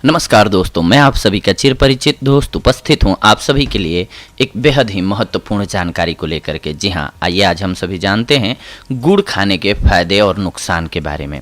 नमस्कार दोस्तों, मैं आप सभी का चिर परिचित दोस्त उपस्थित हूं आप सभी के लिए एक बेहद ही महत्वपूर्ण जानकारी को लेकर के। जी हां, आइए आज हम सभी जानते हैं गुड़ खाने के फायदे और नुकसान के बारे में।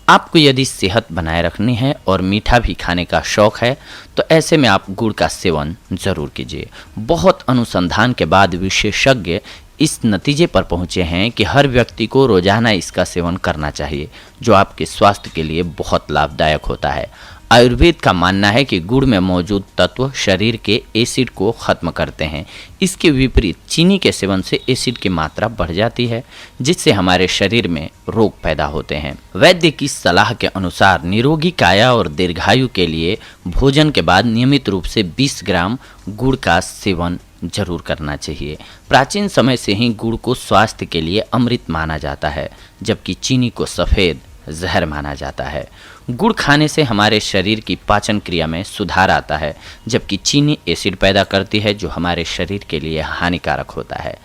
आपको यदि सेहत बनाए रखनी है और मीठा भी खाने का शौक है तो ऐसे में आप गुड़ का सेवन ज़रूर कीजिए। बहुत अनुसंधान के बाद विशेषज्ञ इस नतीजे पर पहुंचे हैं कि हर व्यक्ति को रोजाना इसका सेवन करना चाहिए, जो आपके स्वास्थ्य के लिए बहुत लाभदायक होता है। आयुर्वेद का मानना है कि गुड़ में मौजूद तत्व शरीर के एसिड को खत्म करते हैं। इसके विपरीत चीनी के सेवन से एसिड की मात्रा बढ़ जाती है, जिससे हमारे शरीर में रोग पैदा होते हैं। वैद्य की सलाह के अनुसार निरोगी काया और दीर्घायु के लिए भोजन के बाद नियमित रूप से 20 ग्राम गुड़ का सेवन जरूर करना चाहिए। प्राचीन समय से ही गुड़ को स्वास्थ्य के लिए अमृत माना जाता है, जबकि चीनी को सफ़ेद जहर माना जाता है। गुड़ खाने से हमारे शरीर की पाचन क्रिया में सुधार आता है, जबकि चीनी एसिड पैदा करती है जो हमारे शरीर के लिए हानिकारक होता है।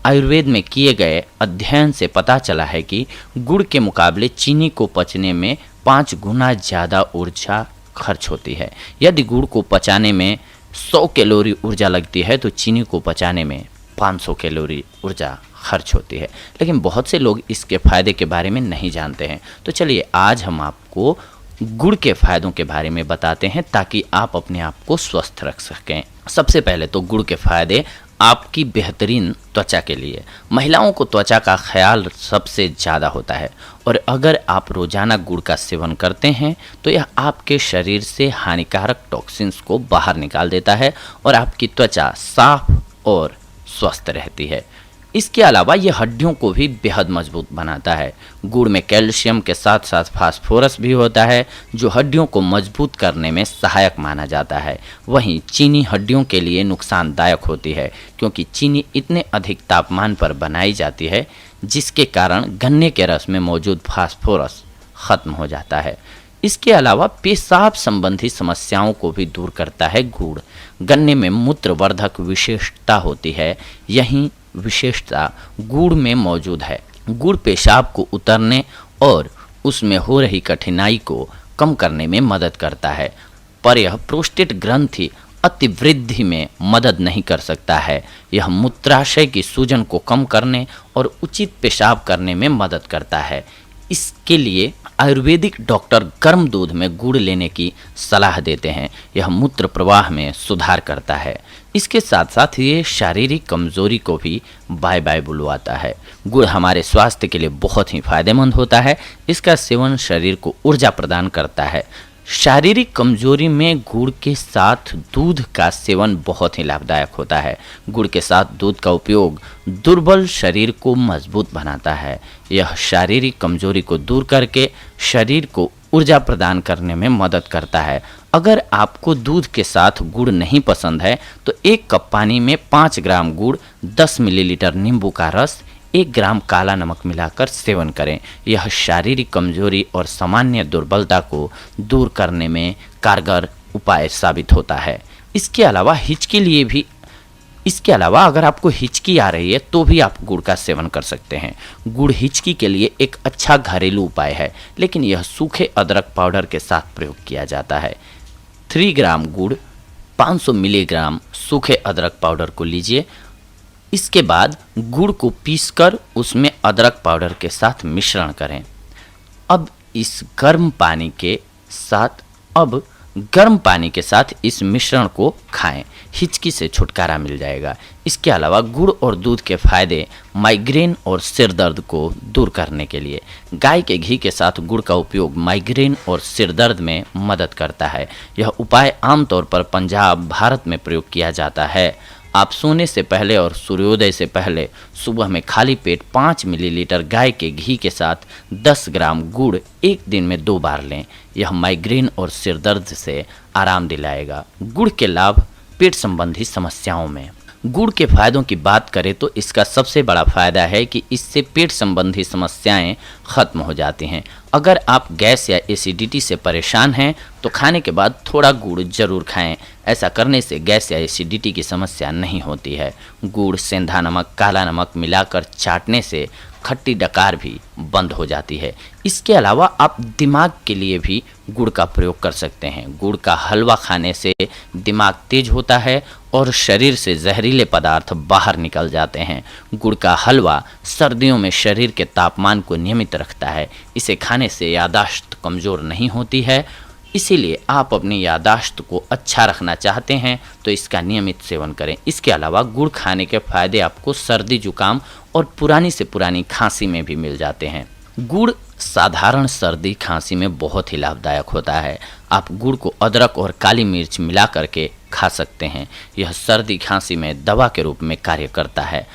आयुर्वेद में किए गए अध्ययन से पता चला है कि गुड़ के मुकाबले चीनी को पचने में 5 गुना ज़्यादा ऊर्जा खर्च होती है। यदि गुड़ को पचाने में 100 कैलोरी ऊर्जा लगती है तो चीनी को पचाने में 500 कैलोरी ऊर्जा खर्च होती है। लेकिन बहुत से लोग इसके फायदे के बारे में नहीं जानते हैं। तो चलिए आज हम आपको गुड़ के फायदों के बारे में बताते हैं ताकि आप अपने आप को स्वस्थ रख सकें। सबसे पहले तो गुड़ के फायदे आपकी बेहतरीन त्वचा के लिए। महिलाओं को त्वचा का ख्याल सबसे ज़्यादा होता है और अगर आप रोज़ाना गुड़ का सेवन करते हैं तो यह आपके शरीर से हानिकारक टॉक्सिन्स को बाहर निकाल देता है और आपकी त्वचा साफ और स्वस्थ रहती है। इसके अलावा यह हड्डियों को भी बेहद मजबूत बनाता है। गुड़ में कैल्शियम के साथ साथ फास्फोरस भी होता है, जो हड्डियों को मजबूत करने में सहायक माना जाता है। वहीं चीनी हड्डियों के लिए नुकसानदायक होती है, क्योंकि चीनी इतने अधिक तापमान पर बनाई जाती है जिसके कारण गन्ने के रस में मौजूद फास्फोरस खत्म हो जाता है। इसके अलावा पेशाब संबंधी समस्याओं को भी दूर करता है गुड़। गन्ने में मूत्रवर्धक विशेषता होती है, यही विशेषता गुड़ में मौजूद है। गुड़ पेशाब को उतरने और उसमें हो रही कठिनाई को कम करने में मदद करता है, पर यह प्रोस्टेट ग्रंथि अतिवृद्धि में मदद नहीं कर सकता है। यह मूत्राशय की सूजन को कम करने और उचित पेशाब करने में मदद करता है। इसके लिए आयुर्वेदिक डॉक्टर गर्म दूध में गुड़ लेने की सलाह देते हैं। यह मूत्र प्रवाह में सुधार करता है। इसके साथ साथ ये शारीरिक कमजोरी को भी बाय बाय बुलवाता है। गुड़ हमारे स्वास्थ्य के लिए बहुत ही फायदेमंद होता है। इसका सेवन शरीर को ऊर्जा प्रदान करता है। शारीरिक कमजोरी में गुड़ के साथ दूध का सेवन बहुत ही लाभदायक होता है। गुड़ के साथ दूध का उपयोग दुर्बल शरीर को मजबूत बनाता है। यह शारीरिक कमजोरी को दूर करके शरीर को ऊर्जा प्रदान करने में मदद करता है। अगर आपको दूध के साथ गुड़ नहीं पसंद है तो 1 कप पानी में 5 ग्राम गुड़, 10 मिलीलीटर नींबू का रस, 1 ग्राम काला नमक मिलाकर सेवन करें। यह शारीरिक कमजोरी और सामान्य दुर्बलता को दूर करने में कारगर उपाय साबित होता है। इसके अलावा अगर आपको हिचकी आ रही है तो भी आप गुड़ का सेवन कर सकते हैं। गुड़ हिचकी के लिए एक अच्छा घरेलू उपाय है, लेकिन यह सूखे अदरक पाउडर के साथ प्रयोग किया जाता है। 3 ग्राम गुड़, 500 मिलीग्राम सूखे अदरक पाउडर को लीजिए। इसके बाद गुड़ को पीसकर उसमें अदरक पाउडर के साथ मिश्रण करें। अब गर्म पानी के साथ इस मिश्रण को खाएं। हिचकी से छुटकारा मिल जाएगा। इसके अलावा गुड़ और दूध के फायदे माइग्रेन और सिर दर्द को दूर करने के लिए। गाय के घी के साथ गुड़ का उपयोग माइग्रेन और सिर दर्द में मदद करता है। यह उपाय आमतौर पर पंजाब, भारत में प्रयोग किया जाता है। आप सोने से पहले और सूर्योदय से पहले सुबह में खाली पेट 5 मिलीलीटर गाय के घी के साथ 10 ग्राम गुड़ 1 दिन में 2 बार लें। यह माइग्रेन और सिर दर्द से आराम दिलाएगा। गुड़ के लाभ पेट संबंधी समस्याओं में। गुड़ के फायदों की बात करें तो इसका सबसे बड़ा फायदा है कि इससे पेट संबंधी समस्याएं खत्म हो जाती हैं। अगर आप गैस या एसिडिटी से परेशान हैं तो खाने के बाद थोड़ा गुड़ जरूर खाएं। ऐसा करने से गैस या एसिडिटी की समस्या नहीं होती है। गुड़, सेंधा नमक, काला नमक मिलाकर चाटने से खट्टी डकार भी बंद हो जाती है। इसके अलावा आप दिमाग के लिए भी गुड़ का प्रयोग कर सकते हैं। गुड़ का हलवा खाने से दिमाग तेज होता है और शरीर से जहरीले पदार्थ बाहर निकल जाते हैं। गुड़ का हलवा सर्दियों में शरीर के तापमान को नियमित रखता है। इसे खाने से याददाश्त कमज़ोर नहीं होती है। इसीलिए आप अपनी याददाश्त को अच्छा रखना चाहते हैं तो इसका नियमित सेवन करें। इसके अलावा गुड़ खाने के फायदे आपको सर्दी जुकाम और पुरानी से पुरानी खांसी में भी मिल जाते हैं। गुड़ साधारण सर्दी खांसी में बहुत ही लाभदायक होता है। आप गुड़ को अदरक और काली मिर्च मिला करके खा सकते हैं। यह सर्दी खांसी में दवा के रूप में कार्य करता है।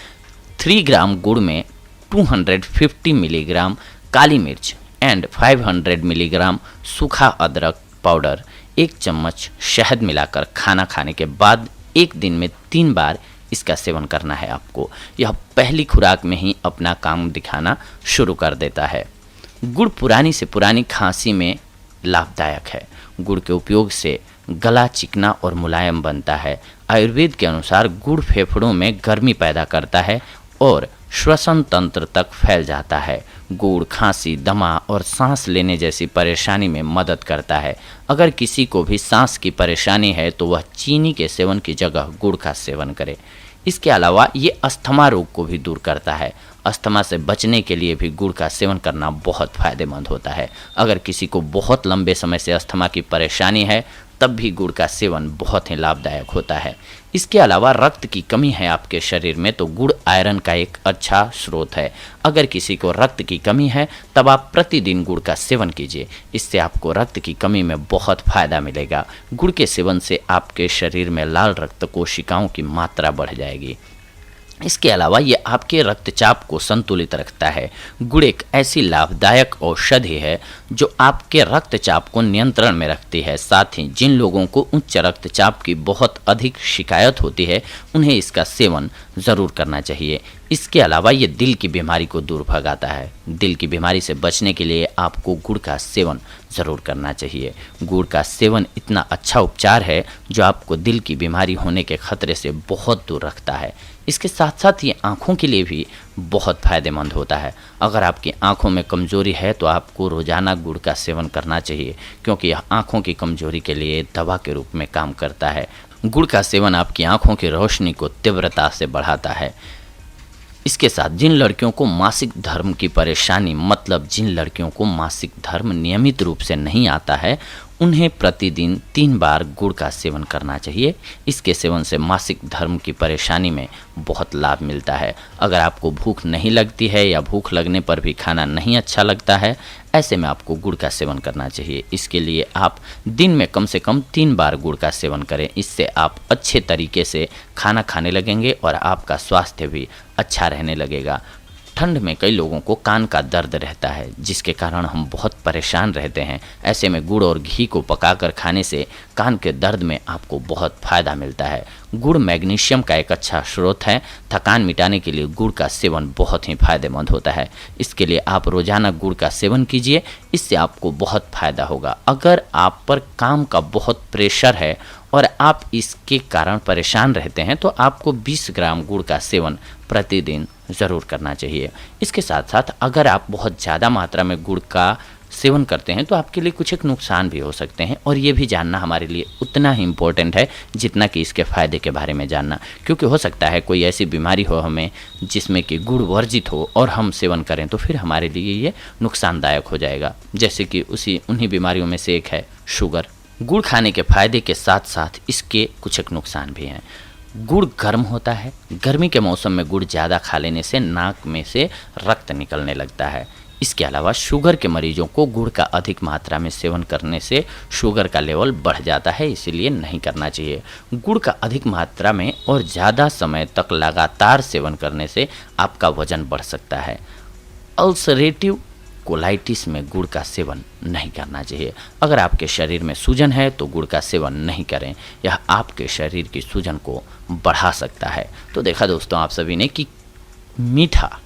3 ग्राम गुड़ में 250 मिलीग्राम काली मिर्च एंड 500 मिलीग्राम सूखा अदरक पाउडर, 1 चम्मच शहद मिलाकर खाना खाने के बाद 1 दिन में 3 बार इसका सेवन करना है आपको। यह पहली खुराक में ही अपना काम दिखाना शुरू कर देता है। गुड़ पुरानी से पुरानी खांसी में लाभदायक है। गुड़ के उपयोग से गला चिकना और मुलायम बनता है। आयुर्वेद के अनुसार गुड़ फेफड़ों में गर्मी पैदा करता है और श्वसन तंत्र तक फैल जाता है। गुड़ खांसी, दमा और सांस लेने जैसी परेशानी में मदद करता है। अगर किसी को भी सांस की परेशानी है तो वह चीनी के सेवन की जगह गुड़ का सेवन करे। इसके अलावा ये अस्थमा रोग को भी दूर करता है। अस्थमा से बचने के लिए भी गुड़ का सेवन करना बहुत फायदेमंद होता है। अगर किसी को बहुत लंबे समय से अस्थमा की परेशानी है तब भी गुड़ का सेवन बहुत ही लाभदायक होता है। इसके अलावा रक्त की कमी है आपके शरीर में तो गुड़ आयरन का एक अच्छा स्रोत है। अगर किसी को रक्त की कमी है तब आप प्रतिदिन गुड़ का सेवन कीजिए। इससे आपको रक्त की कमी में बहुत फायदा मिलेगा। गुड़ के सेवन से आपके शरीर में लाल रक्त कोशिकाओं की मात्रा बढ़ जाएगी। इसके अलावा ये आपके रक्तचाप को संतुलित रखता है। गुड़ एक ऐसी लाभदायक औषधि है जो आपके रक्तचाप को नियंत्रण में रखती है। साथ ही जिन लोगों को उच्च रक्तचाप की बहुत अधिक शिकायत होती है उन्हें इसका सेवन ज़रूर करना चाहिए। इसके अलावा ये दिल की बीमारी को दूर भगाता है। दिल की बीमारी से बचने के लिए आपको गुड़ का सेवन ज़रूर करना चाहिए। गुड़ का सेवन इतना अच्छा उपचार है जो आपको दिल की बीमारी होने के खतरे से बहुत दूर रखता है। इसके साथ साथ ये आँखों के लिए भी बहुत फ़ायदेमंद होता है। अगर आपकी आँखों में कमज़ोरी है तो आपको रोज़ाना गुड़ का सेवन करना चाहिए क्योंकि यह आँखों की कमज़ोरी के लिए दवा के रूप में काम करता है। गुड़ का सेवन आपकी आँखों की रोशनी को तीव्रता से बढ़ाता है। इसके साथ जिन लड़कियों को मासिक धर्म की परेशानी मतलब जिन लड़कियों को मासिक धर्म नियमित रूप से नहीं आता है उन्हें प्रतिदिन 3 बार गुड़ का सेवन करना चाहिए। इसके सेवन से मासिक धर्म की परेशानी में बहुत लाभ मिलता है। अगर आपको भूख नहीं लगती है या भूख लगने पर भी खाना नहीं अच्छा लगता है ऐसे में आपको गुड़ का सेवन करना चाहिए। इसके लिए आप दिन में कम से कम 3 बार गुड़ का सेवन करें। इससे आप अच्छे तरीके से खाना खाने लगेंगे और आपका स्वास्थ्य भी अच्छा रहने लगेगा। ठंड में कई लोगों को कान का दर्द रहता है जिसके कारण हम बहुत परेशान रहते हैं। ऐसे में गुड़ और घी को पकाकर खाने से कान के दर्द में आपको बहुत फ़ायदा मिलता है। गुड़ मैग्नीशियम का एक अच्छा स्रोत है। थकान मिटाने के लिए गुड़ का सेवन बहुत ही फायदेमंद होता है। इसके लिए आप रोज़ाना गुड़ का सेवन कीजिए। इससे आपको बहुत फ़ायदा होगा। अगर आप पर काम का बहुत प्रेशर है और आप इसके कारण परेशान रहते हैं तो आपको 20 ग्राम गुड़ का सेवन प्रतिदिन ज़रूर करना चाहिए। इसके साथ साथ अगर आप बहुत ज़्यादा मात्रा में गुड़ का सेवन करते हैं तो आपके लिए कुछ एक नुकसान भी हो सकते हैं और ये भी जानना हमारे लिए उतना ही इम्पोर्टेंट है जितना कि इसके फ़ायदे के बारे में जानना। क्योंकि हो सकता है कोई ऐसी बीमारी हो हमें जिसमें कि गुड़ वर्जित हो और हम सेवन करें तो फिर हमारे लिए ये नुकसानदायक हो जाएगा। जैसे कि उन्हीं बीमारियों में से एक है शुगर। गुड़ खाने के फ़ायदे के साथ साथ इसके कुछ एक नुकसान भी हैं। गुड़ गर्म होता है। गर्मी के मौसम में गुड़ ज़्यादा खा लेने से नाक में से रक्त निकलने लगता है। इसके अलावा शुगर के मरीजों को गुड़ का अधिक मात्रा में सेवन करने से शुगर का लेवल बढ़ जाता है, इसीलिए नहीं करना चाहिए। गुड़ का अधिक मात्रा में और ज़्यादा समय तक लगातार सेवन करने से आपका वजन बढ़ सकता है। अल्सरेटिव कोलाइटिस में गुड़ का सेवन नहीं करना चाहिए। अगर आपके शरीर में सूजन है तो गुड़ का सेवन नहीं करें, यह आपके शरीर की सूजन को बढ़ा सकता है। तो देखा दोस्तों आप सभी ने कि मीठा,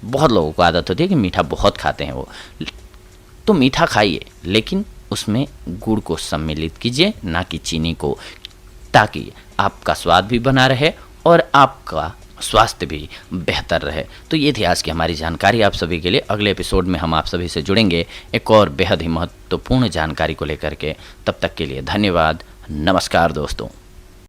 बहुत लोगों को आदत होती है कि मीठा बहुत खाते हैं वो, तो मीठा खाइए लेकिन उसमें गुड़ को सम्मिलित कीजिए, ना कि चीनी को, ताकि आपका स्वाद भी बना रहे और आपका स्वास्थ्य भी बेहतर रहे। तो ये थी आज की हमारी जानकारी आप सभी के लिए। अगले एपिसोड में हम आप सभी से जुड़ेंगे एक और बेहद ही महत्वपूर्ण जानकारी को लेकर के। तब तक के लिए धन्यवाद। नमस्कार दोस्तों।